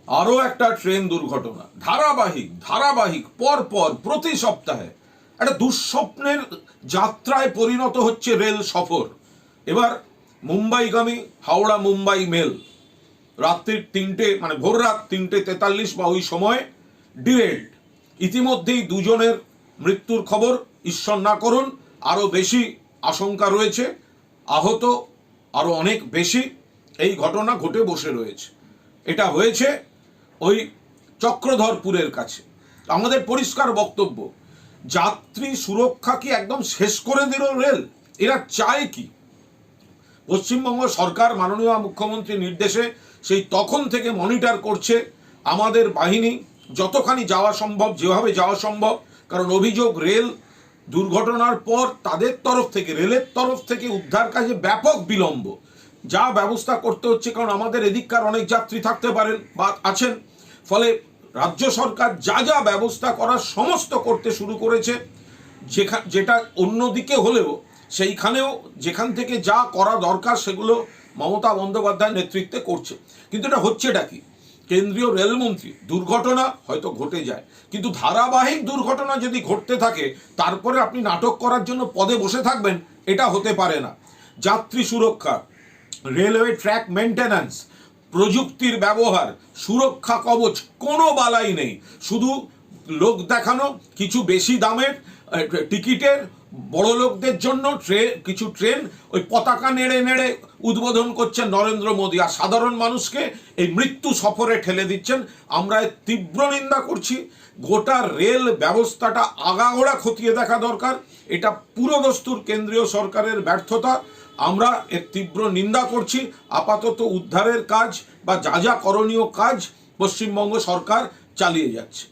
আরও একটা ট্রেন দুর্ঘটনা, ধারাবাহিক পর প্রতি সপ্তাহে একটা দুঃস্বপ্নের যাত্রায় পরিণত হচ্ছে রেল সফর। এবার মুম্বাইগামী হাওড়া মুম্বাই মেল রাত্রির 3টে মানে ভোর রাত 3:43 বা ওই সময় ডিরেল্ড। ইতিমধ্যেই 2 জনের মৃত্যুর খবর, ঈশ্বর না করুন আরও বেশি আশঙ্কা রয়েছে, আহত আরও অনেক বেশি। এই ঘটনা ঘটে বসে রয়েছে। এটা হয়েছে ওই চক্রধরপুরের কাছে। আমাদের পরিষ্কার বক্তব্য, যাত্রী সুরক্ষা কি একদম শেষ করে দিল রেল? এরা চায় কি? পশ্চিমবঙ্গ সরকার মাননীয় মুখ্যমন্ত্রীর নির্দেশে সেই তখন থেকে মনিটর করছে আমাদের বাহিনী যতখানি যাওয়া সম্ভব, যেভাবে যাওয়া সম্ভব। কারণ অভিযোগ রেল দুর্ঘটনার পর তাদের তরফ থেকে, রেলের তরফ থেকে উদ্ধার কাজে ব্যাপক বিলম্ব। যা ব্যবস্থা করতে হচ্ছে, কারণ আমাদের এদিককার অনেক যাত্রী থাকতে পারেন বা আছেন, ফলে রাজ্য সরকার যা ব্যবস্থা করার সমস্ত করতে শুরু করেছে। যেটা অন্যদিকে হলেও সেইখানেও যেখান থেকে যা করা দরকার সেগুলো মমতা বন্দ্যোপাধ্যায়ের নেতৃত্বে করছে। কিন্তু এটা হচ্ছেটা কি? কেন্দ্রীয় রেলমন্ত্রী, দুর্ঘটনা হয়তো ঘটে যায়, কিন্তু ধারাবাহিক দুর্ঘটনা যদি ঘটতে থাকে তারপরে আপনি নাটক করার জন্য পদে বসে থাকবেন, এটা হতে পারে না। যাত্রী সুরক্ষা, রেলওয়ে ট্র্যাক মেনটেন্যান্স, প্রযুক্তির ব্যবহার, সুরক্ষা কবচ, কোনো বালাই নেই। শুধু লোক দেখানো, কিছু বেশি দামের টিকিটের বড় লোকদের জন্য কিছু ট্রেন ওই পতাকা নেড়ে উদ্বোধন করছেন নরেন্দ্র মোদী, আর সাধারণ মানুষকে এই মৃত্যু সফরে ঠেলে দিচ্ছেন। আমরা তীব্র নিন্দা করছি। গোটা রেল ব্যবস্থাটা আগাগোড়া খতিয়ে দেখা দরকার। এটা পুরোদস্তুর কেন্দ্রীয় সরকারের ব্যর্থতা। আমরা এর তীব্র নিন্দা করছি। আপাতত উদ্ধারের কাজ বা যা করণীয় কাজ পশ্চিমবঙ্গ সরকার চালিয়ে যাচ্ছে।